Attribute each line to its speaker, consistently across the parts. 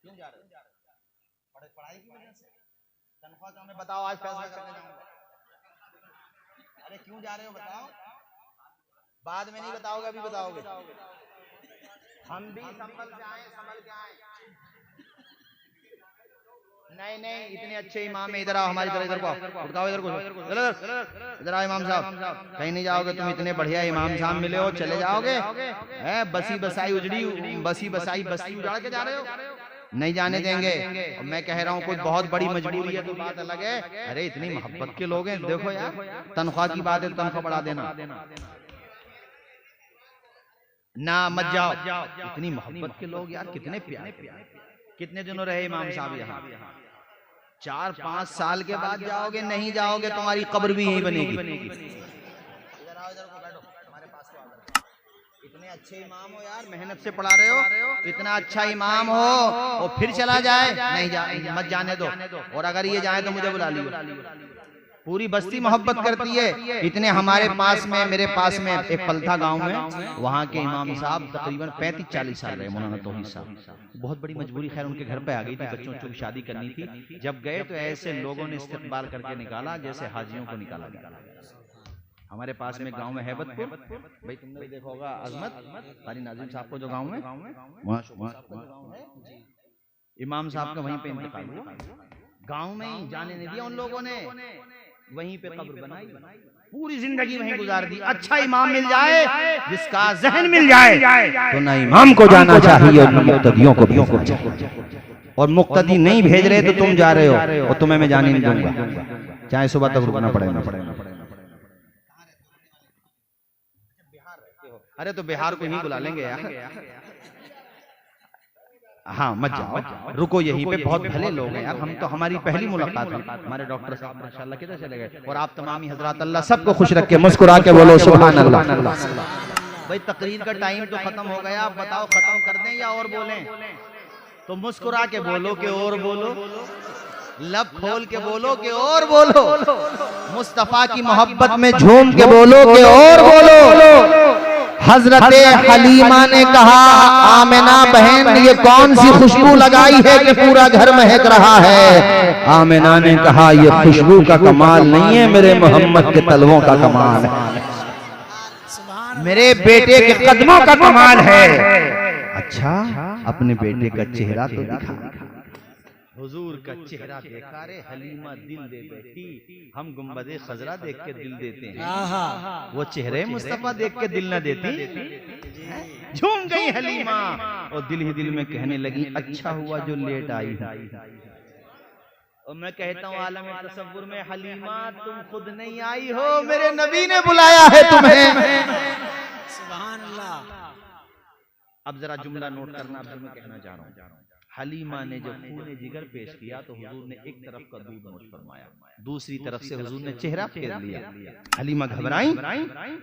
Speaker 1: क्यों जा रहे हो? पढ़ाई की वजह से? तनख्वाह का हमें बताओ, आज फैसला करने जाऊंगा। अरे क्यों जा रहे हो बताओ, बाद में नहीं बताओगे, अभी बताओगे। हम भी संभल के आए, संभल के आए। नहीं नहीं, इतने अच्छे इमाम है, इधर आओ हमारी तरह, इधर को उठाओ, इधर को इधर आओ इमाम साहब। कहीं नहीं जाओगे तुम, इतने बढ़िया इमाम साहब मिले हो, चले जाओगे? है बसी बसाई उजड़ी, बसी बसाई बस्ती उजाड़ के जा रहे हो? नहीं जाने देंगे। और मैं कह रहा हूँ कोई बहुत बड़ी मजबूरी है तो बात अलग है। अरे इतनी मोहब्बत के लोग हैं, देखो यार, तनख्वाह की बात है, तनख्वाह बढ़ा देना ना, मत जाओ। इतनी मोहब्बत के लोग यार, कितने प्यारे। कितने दिनों रहे इमाम साहब यहाँ? 4-5 साल के बाद जाओगे, नहीं जाओगे तुम्हारी कब्र भी यहीं बनेगी। इधर आओ, इधर को बैठो, हमारे पास को आओ। इतने अच्छे इमाम हो यार, मेहनत से पढ़ा रहे हो, इतना अच्छा इमाम हो और फिर चला जाए, नहीं मत जाने दो। और अगर ये जाए तो मुझे बुला लियो। पूरी बस्ती मोहब्बत करती है। इतने हमारे पास में, मेरे पास में एक पलथा गांव में, वहाँ के इमाम साहब तकरीबन 35-40 साल रहे, मौलाना तौहीद साहब। बहुत बड़ी मजबूरी खैर उनके घर पे आ गई थी, बच्चों की शादी करनी थी। जब गए तो ऐसे लोगों ने इस्तकबाल करके निकाला जैसे हाजियों को निकाला गया। हमारे पास में गांव में हैबतपुर, भाई तुमने भी देखा होगा, अजमत कारी नाजिम साहब को जो गांव में, इमाम साहब का वहीं पे इंतकाल हुआ। गांव में ही जाने नहीं दिया उन लोगों ने, वहीं पे कब्र बनाई, पूरी जिंदगी वहीं गुजार दी। अच्छा इमाम मिल जाए, जिसका जहन मिल जाए, तो ना इमाम को जाना चाहिए और मुक्तदियों को भी। और मुक्तदी नहीं भेज रहे तो तुम जा रहे हो, और तुम्हें मैं जाने नहीं दूंगा, चाहे सुबह तक रुकना पड़ेगा। अरे तो बिहार को ही बुला लेंगे यार। हाँ मत जाओ, रुको यहीं पे, बहुत भले लोग हैं यार। हम तो, हमारी पहली मुलाकात हुई, हमारे डॉक्टर साहब माशाल्लाह किधर चले गए। और आप तमामी हजरात, अल्लाह सबको खुश रखे, मुस्कुरा के बोलो सुभान अल्लाह। भाई तकरीर का टाइम तो खत्म हो गया, आप बताओ खत्म कर दें या और बोलें? तो मुस्कुरा के बोलो कि और बोलो, लब खोल के बोलो कि और बोलो, मुस्तफा की मोहब्बत में झूम के बोलो कि और बोलो। हजरत हलीमा ने कहा, आमिना बहन ये कौन सी खुशबू लगाई है कि पूरा घर महक रहा है? आमिना ने कहा, ये खुशबू का कमाल नहीं है, मेरे मोहम्मद के तलवों का कमाल है, मेरे बेटे के कदमों का कमाल है। अच्छा, अपने बेटे का चेहरा तो दिखा। हुजूर का चेहरा देखा रे हलीमा दिल दे बैठी। हम गुंबदे खजरा देख के दिल देते हैं, वो चेहरे मुस्तफा देख के दिल न देती। झूम गई हलीमा और दिल ही दिल में कहने लगी, अच्छा हुआ जो लेट आई है। और मैं कहता हूँ आलम तसव्वुर में, हलीमा तुम खुद नहीं आई हो, मेरे नबी ने बुलाया है तुम्हें। सुभान अल्लाह। अब जरा जुमला नोट करना, अब मैं कहना चाह रहा हूँ। हलीमा ने जब खूने जिगर पेश किया तो हुजूर ने एक तरफ का दूध नोश फरमाया, दूसरी तरफ से हुजूर ने चेहरा फेर लिया। हलीमा घबराई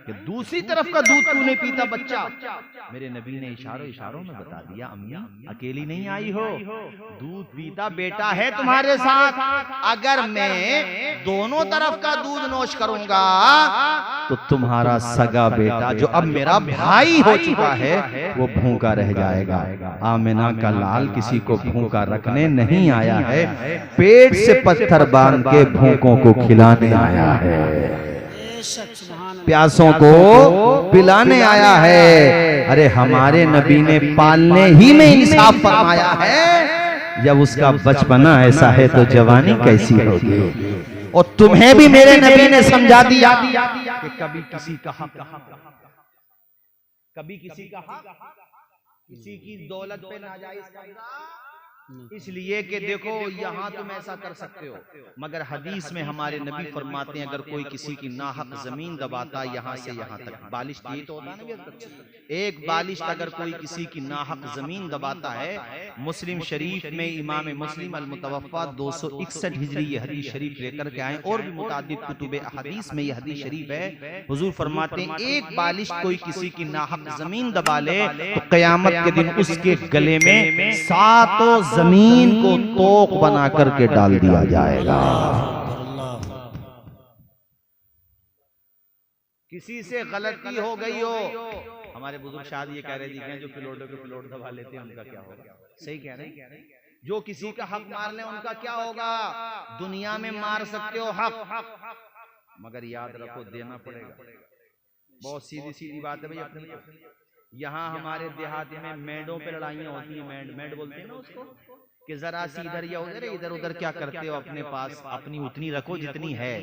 Speaker 1: कि दूसरी तरफ का दूध क्यों नहीं पीता बच्चा? मेरे नबी ने इशारों में बता दिया, अम्मी अकेली नहीं आई हो, दूध पीता बेटा है तुम्हारे साथ। अगर मैं दोनों तरफ का दूध नोश करूंगा तो तुम्हारा सगा बेटा जो अब मेरा भाई हो चुका है वो भूखा रह जाएगा। आमिना का लाल किसी को भूखा रखने नहीं आया है, पेट से पत्थर बांध के भूखों को खिलाने आया है, प्यासों को पिलाने आया है। अरे हमारे नबी ने पालने ही में इंसाफ फरमाया है। जब उसका बचपना ऐसा है तो जवानी कैसी होगी? और तुम्हें भी मेरे नबी ने समझा दिया कि कभी किसी का हक, कभी किसी का हक, किसी की दौलत पे नाजायज कब्जा, इसलिए कि देखो यहाँ तुम ऐसा कर सकते हो, मगर हदीस में हमारे नबी फरमाते हैं अगर कोई किसी की नाहक जमीन दबाता यहाँ से यहाँ तक, बालिश ये तो होता है ना, एक बालिश अगर कोई किसी की नाहक जमीन दबाता है, मुस्लिम शरीफ में इमाम मुस्लिम अल मुतवफ़ा 261 हिजरी ये हदीस शरीफ लेकर के आए, और भी मुतादिद कुतुब हदीस में ये हदीस शरीफ है। हुजूर फरमाते हैं एक बालिश कोई किसी की नाहक जमीन दबा ले तो कयामत के दिन उसके गले में 7 जमीन को तोक बना करके डाल दिया जाएगा। किसी से गलती हो गई हो, हमारे बुजुर्ग शायद ये कह रहे थे जो पिलोटों के पिलोट दबा लेते हैं उनका क्या होगा, सही कह रहे हैं। जो किसी का हक मार ले उनका क्या होगा? दुनिया में मार सकते हो हक, मगर याद रखो देना पड़ेगा। बहुत सीधी सीधी बात है भाई अपनी। यहाँ हमारे देहात में मेंढों पे लड़ाइयाँ होती है, मेंढ बोलते हैं ना उसको, कि जरा सी इधर या उधर, इधर उधर क्या करते हो, अपने पास अपनी उतनी रखो जितनी है,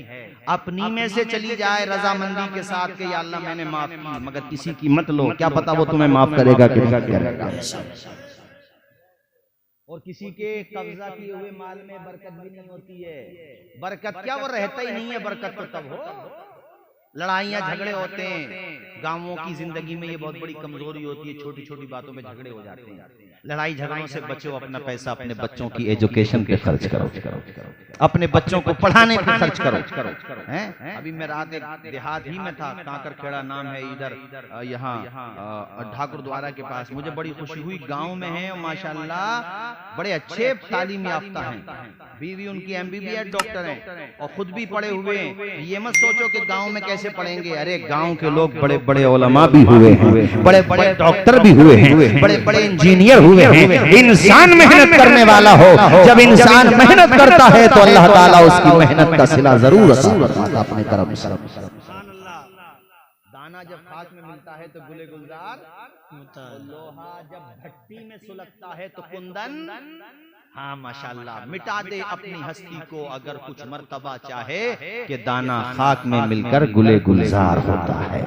Speaker 1: अपनी में से चली जाए रजामंदी के साथ के या अल्लाह मैंने माफ की, मगर किसी की मत लो, क्या पता वो तुम्हें माफ करेगा कि नहीं करेगा। और किसी के कब्जा किए हुए माल में बरकत भी नहीं होती है। बरकत क्या, वो रहता ही नहीं है, बरकत तो तब हो। लड़ाइयाँ झगड़े होते हैं, गांवों की जिंदगी में ये बहुत बड़ी कमजोरी होती है, छोटी छोटी बातों में झगड़े हो जाते हैं। लड़ाई झगड़ों से बचो, अपना पैसा अपने बच्चों की एजुकेशन पे खर्च करो, अपने बच्चों को पढ़ाने पे खर्च करो। हैं? अभी मैं रात एक देहात ही में था, कांकर खेड़ा नाम है इधर, यहाँ ठाकुर द्वारा के पास। मुझे बड़ी खुशी हुई, गाँव में है माशाल्लाह, बड़े अच्छे तालीम याफ्ता हैं, बीवी उनकी MBBS डॉक्टर हैं और खुद भी पढ़े हुए हैं। ये मत सोचो कि गांव में कैसे पढ़ेंगे, अरे गांव के लोग बड़े बड़े उलमा भी हुए हैं, बड़े बड़े डॉक्टर भी हुए हैं, बड़े बड़े इंजीनियर हुए हैं। इंसान मेहनत करने वाला हो, जब इंसान मेहनत करता है तो अल्लाह ताला उसकी मेहनत का सिला जरूर अता फरमाता अपने तरफ से। दाना जब खाक में मिलता है तो गुले गुलजार, लोहा जब भट्टी में सुलगता है तो कुंदन। हाँ माशाल्लाह, मिटा दे अपनी हस्ती को अगर कुछ मर्तबा चाहे, कि दाना खाक में मिलकर गुले गुलजार होता है।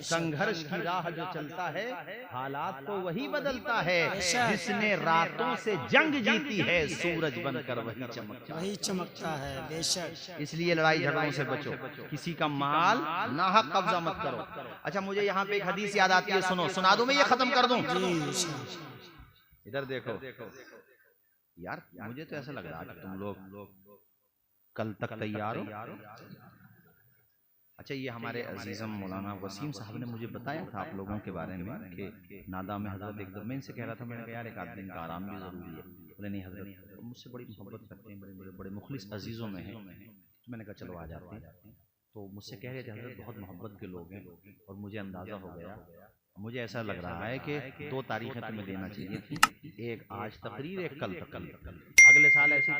Speaker 1: संघर्ष की राह जो चलता है, हालात को वही बदलता है। जिसने रातों से जंग जीती है, सूरज बनकर वही चमकता है। बेशक, इसलिए लड़ाई झगड़ों से बचो, किसी का माल नाहक कब्जा मत करो। अच्छा, मुझे यहाँ पे एक हदीस याद आती है, सुनो, सुना दूं मैं, ये खत्म कर दूं। इधर देखो यार, मुझे तो ऐसा लग रहा है कि तुम लोग कल तक तैयार हो। अच्छा, ये हमारे अजीजम मौलाना वसीम साहब ने मुझे बताया था आप लोगों के बारे में कि नादा में हजरत एक दफा, मैं इनसे कह रहा था, मैंने कहा यार एक आदमी का आराम भी जरूरी है। बोले नहीं हजरत, मुझसे बड़ी मोहब्बत करते हैं, बड़े मुखलिस अजीजों में हैं। तो मैंने कहा चलो आ जाते हैं। तो मुझसे कह रहे थे हजरत बहुत मोहब्बत के लोग हैं, और मुझे अंदाज़ा हो गया, मुझे ऐसा लग रहा है कि 2 तारीखें तुम्हें देना चाहिए थी, एक आज तकरीर, एक कल तक, अगले साल ऐसी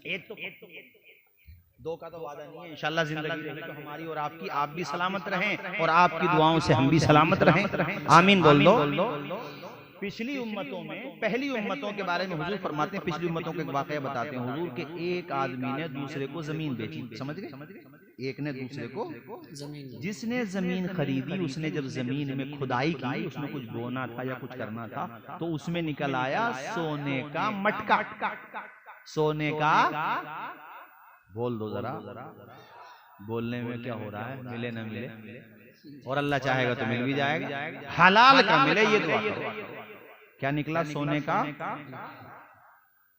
Speaker 1: एक तो 2 का तो वादा नहीं है। इंशाल्लाह जिंदगी रही तो हमारी और आपकी, आप भी सलामत रहें और आपकी दुआओं से हम भी सलामत रहें, आमीन बोल लो। पिछली उम्मतों में, पहली उम्मतों के बारे में हुजूर फरमाते हैं, पिछली उम्मतों के वाकया बताते हैं हुजूर के, एक आदमी ने दूसरे को जमीन बेची, समझ गए, एक ने दूसरे को जमीन, जिसने जमीन खरीदी, उसने जब जमीन में खुदाई की, उसमें कुछ बोना था या कुछ करना था, तो उसमें निकल आया सोने का मटका। सोने का, बोल दो जरा, बोलने में क्या हो रहा है, मिले न मिले, और अल्लाह चाहेगा तो मिल भी जाएगा, हलाल का मिले, ये दुआ करो। क्या निकला? सोने का।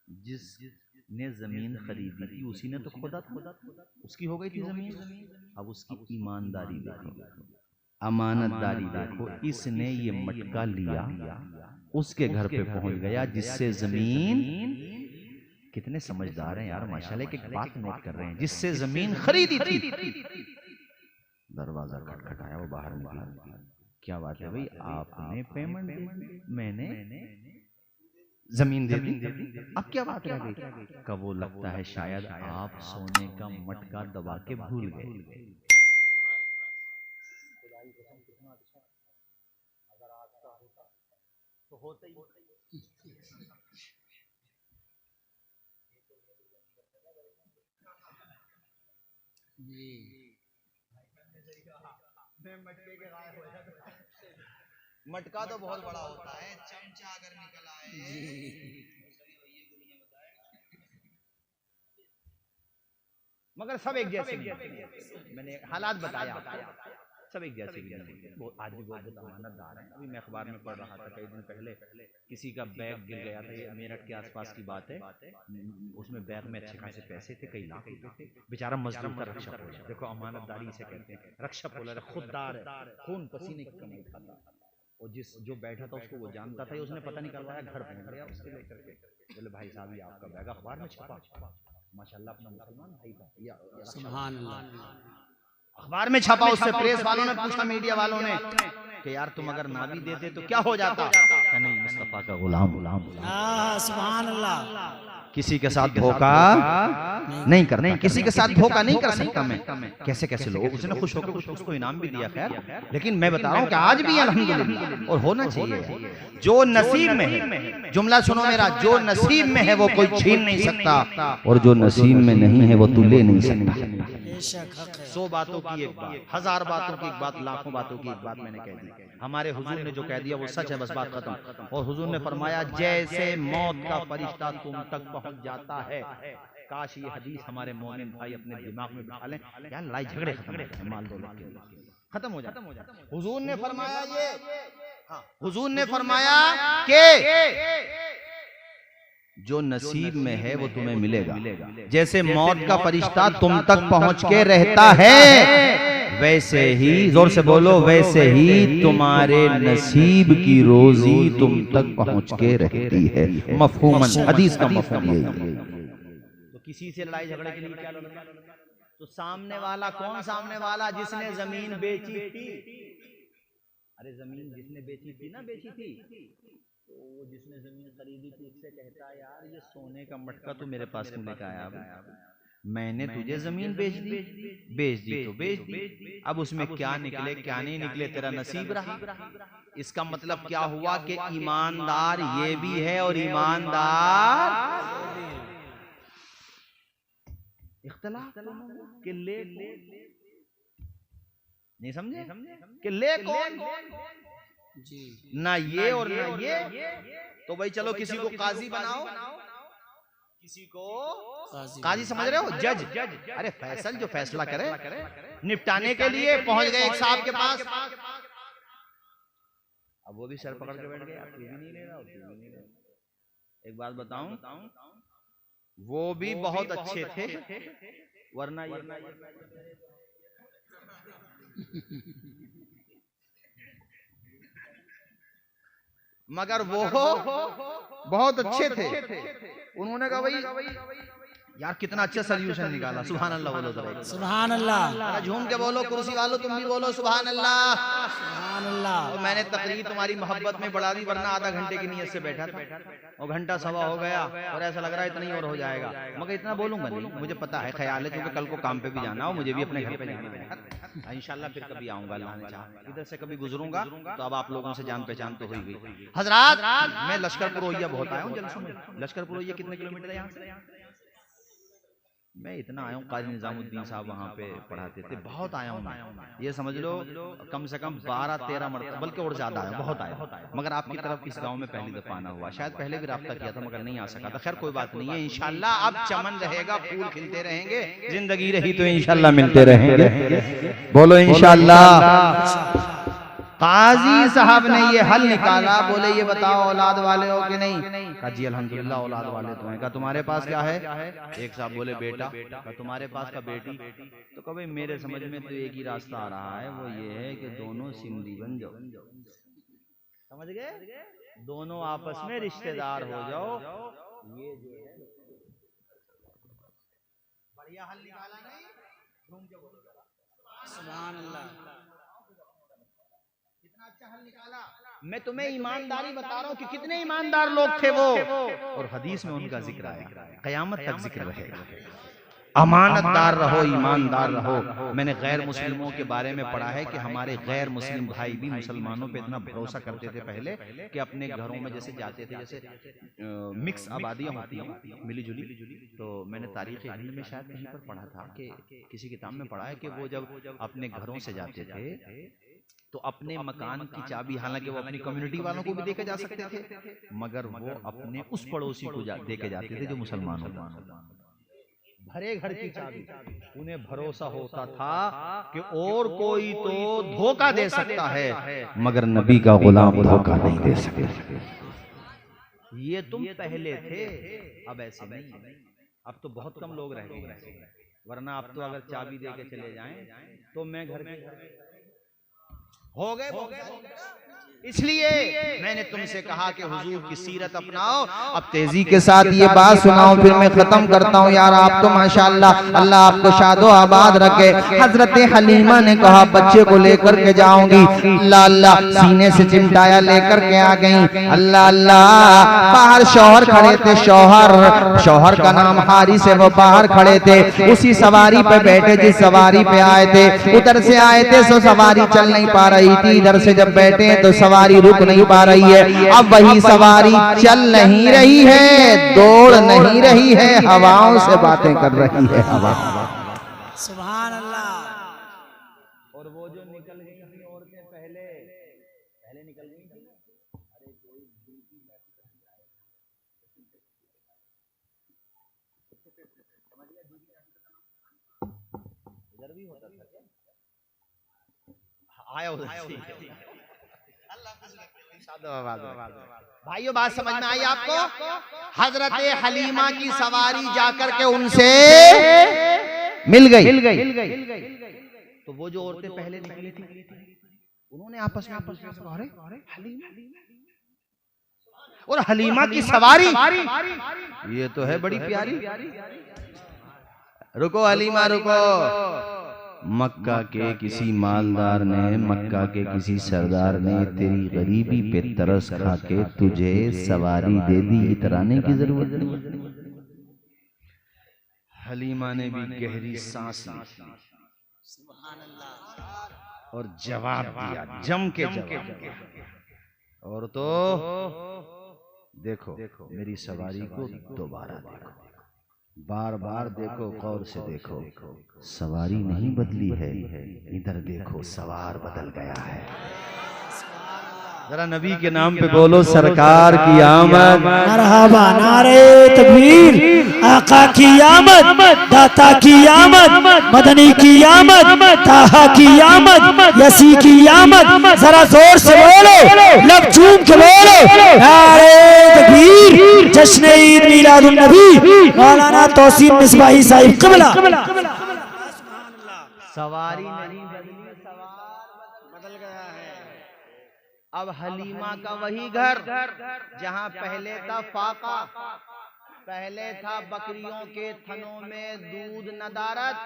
Speaker 1: जिसने जमीन खरीदी थी उसी ने तो खुदा था, उसकी हो गई थी जमीन। अब उसकी ईमानदारी देखो, अमानतदारी देखो, इसने ये मटका लिया, उसके घर पे पहुंच गया, जिससे जमीन, कितने समझदार हैं यार माशाल्लाह, की बात नोट कर रहे हैं, जिससे जमीन खरीदी थी, दरवाजा खटखटाया, वो बाहर निकला, क्या बात है भाई, आपने पेमेंट दे दी, मैंने जमीन दे दी, अब क्या बात रह गई? कब वो लगता है शायद आप सोने का मटका दबा के भूल गए। अगर आपका होता तो होता ही। मटके के गायब हो जाता, मटका तो बहुत बड़ा होता है, चमचा अगर निकल आए, मगर सब एक जैसे नहीं। मैंने हालात बताया, सब एक जैसे नहीं। वो आदमी बहुत अमानतदार है। अभी मैं अखबार में पढ़ रहा था कई दिन पहले, किसी का बैग गिर गया था, ये मेरठ के आसपास की बात है, उसमें बैग में अच्छे खासे पैसे थे, कई लाख रुपए थे, बेचारा मजदूर का रक्षा पोला। देखो अमानतदारी इसे कहते हैं, रक्षा पोला, खुददार है, खून पसीने की कमाई खाता, और जो बैठा था उसको वो जानता था, उसने पता नहीं करवाया, घर पहुंच गया उसके लेकर के, बोले भाई साहब ये आपका बैग, अखबार में छपा, माशाल्लाह अपना मुसलमान भाई था, सुभान अल्लाह, अखबार में छपा, उससे प्रेस वालों ने पूछा, मीडिया वालों ने, कि यार तुम अगर ना भी देते तो क्या हो जाता, क्या नहीं, मुस्तफा का गुलाम।
Speaker 2: सुभान अल्लाह।
Speaker 1: किसी के साथ धोखा नहीं करना, नहीं किसी के साथ धोखा नहीं कर सकता मैं। कैसे कैसे लोग, उसने खुश होकर कुछ उसको इनाम भी दिया, खैर, लेकिन मैं बता रहा हूँ कि आज भी अल्हम्दुलिल्लाह, और होना चाहिए। जो नसीब में है, जुमला सुनो मेरा, जो नसीब में है वो कोई छीन नहीं सकता, और जो नसीब में नहीं है वो तू ले नहीं सकता। 100 बातों की एक बात, 1000 बातों की एक बात, लाखों बातों की एक बात मैंने कह दी। हमारे हुजूर ने जो कह दिया वो सच है, बस बात खत्म। और हुजूर ने फरमाया जैसे मौत का फरिश्ता तुम तक पहुंच जाता है। काश ये हदीस हमारे मोमिन भाई अपने दिमाग में बिठा लें, यार लड़ाई झगड़े खत्म हो जाते, माल दौलत के खत्म हो जाते। हुजूर ने फरमाया ये, हुजूर ने फरमाया कि जो नसीब में है वो तुम्हें मिलेगा। जैसे मौत का फरिश्ता तुम तक पहुंच के रहता है, वैसे ही, जोर से बोलो, वैसे ही तुम्हारे नसीब की रोजी तुम तक पहुंच के रहती है। मफहूमन, हदीस का मफहूम यही है। तो किसी से लड़ाई झगड़े के लिए क्या लड़ना? तो सामने वाला कौन? सामने वाला जिसने जमीन बेची थी। अरे जमीन जिसने बेची थी ना, बेची थी, तो वो जिसने जमीन खरीदी थी उससे कहता है यार ये सोने का मटका तू मेरे पास क्यों लेकर आया? मैंने तुझे जमीन बेच दी तो बेच दी, अब उसमें क्या निकले क्या नहीं निकले तेरा नसीब रहा। इसका मतलब क्या हुआ कि ईमानदार ये भी है और ईमानदार इख्तिलाफ के ले नहीं समझे कि ले कौन जी, ना ये और ना ये। तो भाई चलो किसी को काजी बनाओ, किसी को काजी समझ रहे हो, जज। अरे फैसल जो फैसला करे, निपटाने के लिए पहुंच गए एक साहब के पास। अब वो भी सर पकड़ के बैठ गए, आप भी नहीं ले रहा, एक बात बताऊं, वो भी बहुत अच्छे थे, वरना ये मगर वो बहुत अच्छे थे। उन्होंने कहा भाई यार कितना अच्छा सोल्यूशन निकाला। सुभान अल्लाह बोलो जरा,
Speaker 2: सुभान अल्लाह।
Speaker 1: झूम के बोलो, कुर्सी वालों तुम भी बोलो सुभान अल्लाह,
Speaker 2: सुभान अल्लाह।
Speaker 1: तो मैंने तकरीर तुम्हारी मोहब्बत में बढ़ा दी, वरना आधा घंटे की नीयत से बैठा था और घंटा सवा हो गया और ऐसा लग रहा है इतना ही और हो जाएगा, मगर इतना बोलूंगा नहीं, मुझे पता है, ख्याल है, क्योंकि कल को काम पे भी जाना हो, मुझे भी अपने घर पे जाना है। इंशाल्लाह फिर कभी आऊंगा, अल्लाह ने चाहा, इधर से कभी गुजरूंगा तो अब आप लोगों से जान पहचान तो हुई गई। हजरात, मैं लश्करपुर रोहिया बहुत आया हूँ जलसों में। लश्करपुर रोहिया कितने किलोमीटर है यहाँ से? मैं इतना आया हूँ, काजी निजामुद्दीन साहब वहाँ पे पढ़ाते थे, बहुत आया हूँ मैं, ये समझ लो कम से कम 12-13 मरतबा, बल्कि और ज्यादा आया, बहुत आया, मगर आपकी तरफ इस गांव में पहली दफा आना हुआ। शायद पहले भी राब्ता किया था मगर नहीं आ सका था। खैर कोई बात नहीं है, इंशाल्लाह अब चमन रहेगा, फूल खिलते रहेंगे, जिंदगी रही तो इंशाल्लाह मिलते रहेंगे। बोलो इंशाल्लाह। काजी साहब ने ये हल निकाला, बोले ये बताओ औलाद वाले हो कि नहीं? कहा जी अल्हम्दुलिल्लाह औलाद वाले तो हैं। कहा तुम्हारे पास क्या है? एक साहब बोले बेटा। कहा तुम्हारे पास का बेटी? तो कहा भाई मेरे समझ में तो एक ही रास्ता आ रहा है, वो ये है कि दोनों सिंधी बन जाओ। समझ गए? दोनों आपस में रिश्तेदार हो जाओ। ये जो है बढ़िया हल निकाला नहीं?
Speaker 2: सुभान अल्लाह,
Speaker 1: अच्छा हल निकाला। मैं तुम्हें ईमानदारी बता रहा हूँ कि कितने ईमानदार लोग थे वो, और हदीस में उनका जिक्र आया, कयामत तक जिक्र रहेगा। अमानतदार रहो, ईमानदार रहो। मैंने गैर मुस्लिमों के बारे में पढ़ा है कि हमारे गैर मुस्लिम भाई भी मुसलमानों पे इतना भरोसा करते थे पहले कि अपने घरों में जैसे जाते थे, जैसे मिक्स आबादियां होती हैं मिली जुली, तो मैंने तारीख हिंद में शायद कहीं पर पढ़ा था कि किसी किताब में पढ़ा है कि वो जब अपने घरों से जाते थे तो अपने मकान की चाबी, हालांकि वो अपनी कम्युनिटी वालों को भी देके जा सकते थे, मगर वो अपने उस पड़ोसी को देके जाते थे जो मुसलमान होता। भरे घर की चाबी, उन्हें भरोसा होता था कि और कोई तो धोखा दे सकता है मगर नबी का गुलाम धोखा नहीं दे सकता। ये तुम पहले थे, अब ऐसे नहीं, अब तो बहुत कम लोग रह गए, वरना अब तो अगर चाबी दे के चले जाएं तो मैं घर के हो गए, इसलिए मैंने तुमसे कहा कि हुजूर की सीरत अपनाओ। अब तेजी के साथ ये बात सुनाओ, फिर मैं खत्म करता हूँ। यार आप तो माशाअल्लाह, अल्लाह आपको शादो आबाद रखे। हजरत हलीमा ने कहा बच्चे को लेकर के जाऊंगी। अल्लाह अल्लाह, सीने से चिमटाया लेकर के आ गई। अल्लाह अल्लाह, बाहर शौहर खड़े थे। शौहर का नाम हारिस है, वो बाहर खड़े थे। उसी सवारी पे बैठे जिस सवारी पे आए थे, उधर से आए थे सो सवारी चल नहीं पा रही थी। इधर से जब बैठे तो सवारी रुक नहीं पा रही है। अब वही सवारी चल नहीं रही है, दौड़ नहीं रही है, हवाओं से बातें कर रही है। हवा
Speaker 2: सुभान अल्लाह।
Speaker 1: और वो जो निकल गई थी औरतें पहले निकल गई थी। इधर भी होता था क्या? आया उधर। भाइयों बात समझ में आई आपको? हजरत हलीमा की सवारी जाकर के उनसे मिल गई। तो वो जो औरतें पहले निकली थी उन्होंने आपस में अरे हलीमा और हलीमा की सवारी, ये तो है बड़ी प्यारी। रुको हलीमा रुको। मक्का के किसी मालदार ने, मक्का के किसी सरदार ने तेरी गरीबी पे तरस खा के तुझे सवारी दे दी, इतराने की जरूरत नहीं। हलीमा ने भी गहरी सांस ली और जवाब दिया, जम के जवाब। और तो देखो मेरी सवारी को दोबारा देखो, बार बार देखो, गौर से देखो, सवारी नहीं बदली है, इधर देखो सवार बदल गया है। जरा नबी के नाम पे बोलो सरकार की आमद।
Speaker 2: मरहबा, नारे तकबीर, आका की आमद, दाता की आमद, मदनी की आमद, ताहा की आमद, यसी की आमद। जरा जोर से बोलो, लब चूम के बोलो, नारे तकबीर। जश्न ईद मिलादुन नबी मौलाना तौसीफ मिसबाही साहिब क़िबला।
Speaker 1: सवारी नहीं बदली, सवार बदल गया है। अब हलीमा का वही घर जहां पहले था फाका, पहले था बकरियों के थनों में दूध नदारत,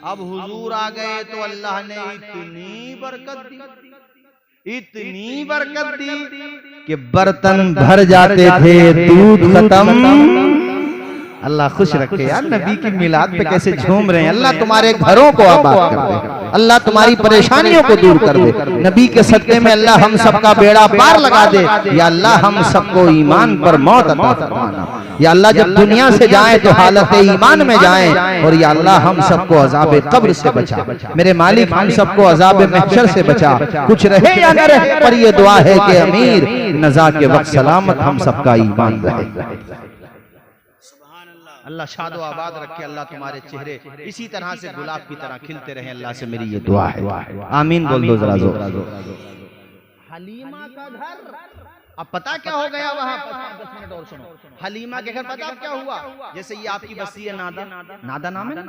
Speaker 1: अब हुजूर आ गए तो अल्लाह ने इतनी बरकत दी कि बर्तन भर जाते थे, दूध खत्म। अल्लाह खुश रखे यार, नबी की मिलाद पे कैसे झूम रहे हैं। अल्लाह तुम्हारे घरों को आबाद कर दे, अल्लाह तुम्हारी परेशानियों को दूर कर दे। नबी के सदक़े में अल्लाह हम सबका बेड़ा पार लगा दे। या अल्लाह हम सबको ईमान पर मौत अता फरमाना। या अल्लाह जब दुनिया से जाएं तो हालत ईमान में जाएं। और या अल्लाह हम सबको अज़ाब कब्र से बचा। मेरे मालिक हम सबको अज़ाब महशर से बचा। कुछ रहे या न रहे, पर ये दुआ है कि अमीर नज़ा के वक्त सलामत हम सबका ईमान रहे। अल्लाह शादो आबाद रखे, अल्लाह तुम्हारे चेहरे इसी तरह से गुलाब की तरह खिलते रहे। अल्लाह से मेरी ये दुआ है, आमीन बोल दो जरा जोर। हलीमा का घर, अब पता क्या हो गया वहां? 10 मिनट और सुनो। हलीमा के घर पता क्या हुआ? जैसे ये आपकी बस्ती है नादा नाम है।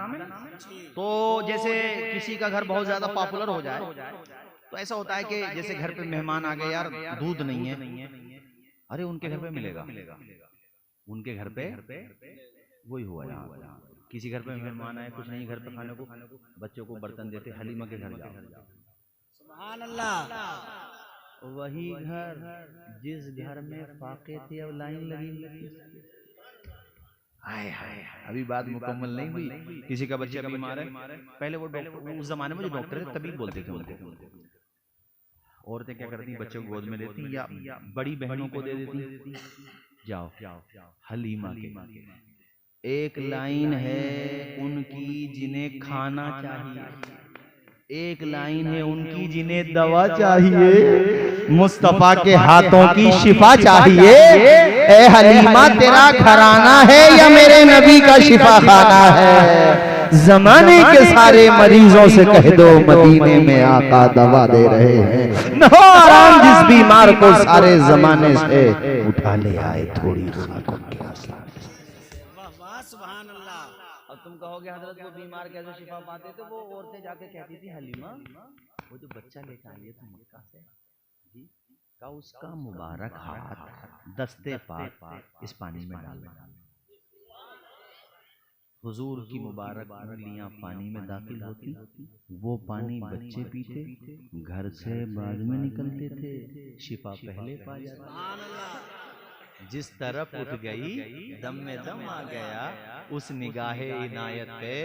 Speaker 1: तो जैसे किसी का घर बहुत ज्यादा पॉपुलर हो जाए तो ऐसा होता है कि जैसे घर पे मेहमान आ गए, यार दूध नहीं है, अरे उनके घर पे मिलेगा, उनके घर पे वही हुआ। यहाँ किसी घर पे मेहमान आए, कुछ नहीं घर पे खाने को, बच्चों को बर्तन देते, हलीमा के घर जाओ।
Speaker 2: सुभान अल्लाह।
Speaker 1: वही घर जिस घर में फाके थे, अब लाइन लगी। हाय हाय, अभी बात मुकम्मल नहीं हुई। किसी का बच्चा बीमार है, पहले वो डॉक्टर, उस जमाने में जो डॉक्टर थे तभी बोलते थे उनको। औरतें क्या करती, बच्चों को गोद में लेती या बड़ी बहनों को दे देती, जाओ हलीमा के। एक लाइन है उनकी जिन्हें खाना चाहिए, एक लाइन है उनकी जिन्हें दवा चाहिए, मुस्तफा के हाथों की शिफा चाहिए। ए हलीमा तेरा घराना है या मेरे नबी का शिफा खाना है? जमाने के सारे मरीजों से कह दो मदीने में आका दवा दे रहे हैं। न हो आराम जिस बीमार को सारे जमाने से उठा ले आए थोड़ी खाक के आसमान।
Speaker 2: सुभान अल्लाह।
Speaker 1: और तुम कहोगे हजरत वो बीमार कैसे शिफा पाते? तो वो औरतें जाके कहती थी, हलीमा वो जो बच्चा लेकर आई है तुम मक्का से, जी का उसका मुबारक हाथ दस्ते पाक इस पानी में डाल देना। हुजूर की मुबारक उंगलियां पानी में दाखिल होती, वो पानी बच्चे पीते, घर से बाद में निकलते थे, शिफा पहले पा जाते। जिस तरफ उठ गई दम में दम आ गया, उस निगाहे इनायत पे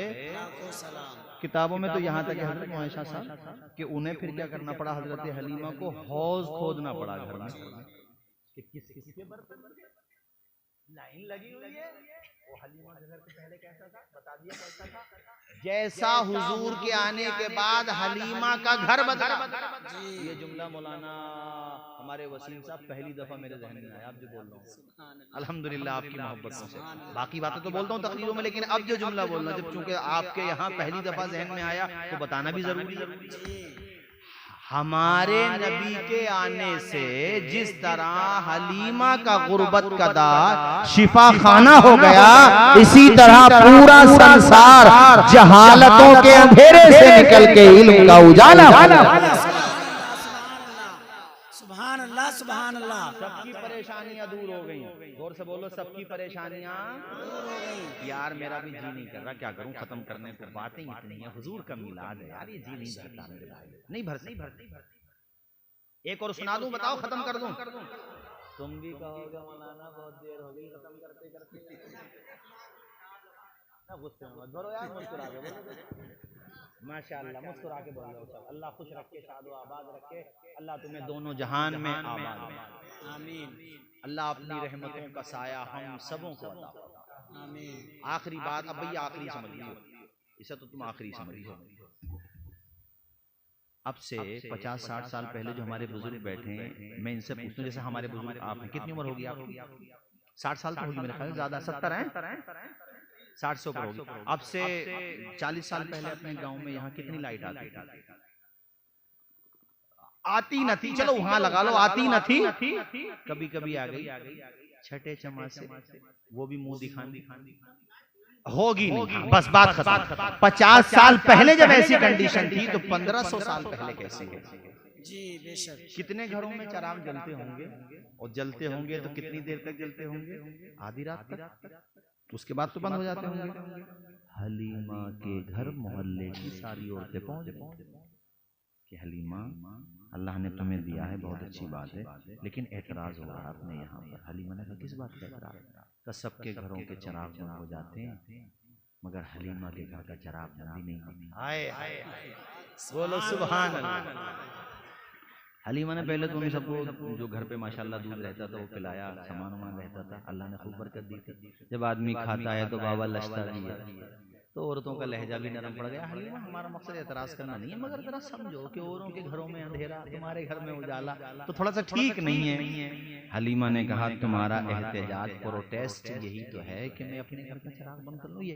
Speaker 1: किताबों में तो यहाँ तक है हजरत मुआइशा साहब कि उन्हें फिर क्या करना पड़ा, हजरत हलीमा को हौज खोदना पड़ा घर में कि किसके बर्तन लाइन लगी हुई है। वो हलीमा के घर से पहले कैसा था बता दिया, कैसा था। जैसा हुजूर के आने के बाद हलीमा का घर बदला। ये जुमला मौलाना हमारे वसीम साहब पहली दफा मेरे जहन में आया, आप जो बोल रहा हूँ अल्हम्दुलिल्लाह आपकी मोहब्बतों से। बाकी बातें तो बोलता हूँ तकरीरों में, लेकिन अब जो जुमला बोलना जब चूंकि आपके यहाँ पहली दफा जहन में आया तो बताना भी जरूरी है। हमारे नबी के आने से जिस तरह हलीमा का गुर्बत का दार शिफा खाना हो गया, इसी तरह पूरा संसार जहालतों के अंधेरे से निकल के इल्म का उजाला हो।
Speaker 2: सुभान अल्लाह सुभान अल्लाह।
Speaker 1: सबकी परेशानियां दूर हो गई। जोर से बोलो, सबकी परेशानियां दूर हो गई। यार मेरा भी जी नहीं कर रहा, क्या करूं, खत्म करने को बातें इतनी है। हुजूर का मिलाद है यार, ये जी नहीं भरता मेरे भाई, नहीं भरता। एक और सुना दूं, बताओ खत्म कर दूं। तुम भी कहोगे मौलाना बहुत देर हो गई खत्म करते करते। ना गुस्से में मत भरो यार, मुस्कुरा के बोलो। माशाअल्लाह मुस्कुरा के बोल रहे हो। अल्लाह खुश रखे, शाद व आबाद रखे, अल्लाह तुम्हें दोनों जहान में आबाद रखे। आमीन। अल्लाह अपनी रहमतों का साया हम सबों को अता फरमाए। आमीन। आखिरी बात, अब भैया आखिरी समझ लियो, इसे तो तुम आखिरी समझ लियो। अब से 50-60 साल पहले जो हमारे बुजुर्ग बैठे हैं, मैं इनसे पूछता हूँ, जैसे हमारे बुजुर्ग आप हैं, कितनी उम्र होगी आपकी? 60 साल तो होगी मेरे ख्याल, ज्यादा 70 है, 60 से ऊपर होगी। अब से 40 साल पहले अपने गांव में यहाँ कितनी लाइट आती थी? आती न थी, चलो वहां लगा लो, आती न थी, कभी कभी आ गई छठे चमासे, वो भी मुंह दिखाने होगी नहीं, बस बात खत्म। 50 साल पहले जब ऐसी कंडीशन थी तो 1500 साल पहले कैसी है?
Speaker 2: जी बेशक।
Speaker 1: कितने घरों में चिराग जलते होंगे, और जलते होंगे तो कितनी देर तक जलते होंगे? आधी रात तक, उसके बाद तो बंद हो जाते होंगे। हलीमा के घर मोहल्ले की सारी औरतें पहुंच कि हलीमा अल्लाह ने तुम्हें दिया है, बहुत अच्छी बात है, लेकिन एतराज हो रहा अपने यहाँ पर। हलीमा ने कहा किस बात का एतराज? तो सबके घरों के चिराग बंद हो जाते हैं, मगर हलीमा के घर का चिराग बंद ही नहीं होता। आए बोलो सुभान अल्लाह। हलीमा ने पहले तो उन सबको जो घर पे माशाल्लाह दूध रहता था वो पिलाया, सामान वामान रहता था, अल्लाह ने खूब बरकत दी थी। जब आदमी खाता है तो बाबा लचता भी है, तो औरतों का लहजा भी नरम पड़ गया। हलीमा हमारा मकसद एतराज करना नहीं है, मगर जरा समझो कि औरों के घरों में अंधेरा, तुम्हारे घर में उजाला, तो थोड़ा सा ठीक नहीं है। हलीमा ने कहा तुम्हारा एहतजाज, प्रोटेस्ट यही तो है कि मैं अपने घर का चिराग बंद कर लूं।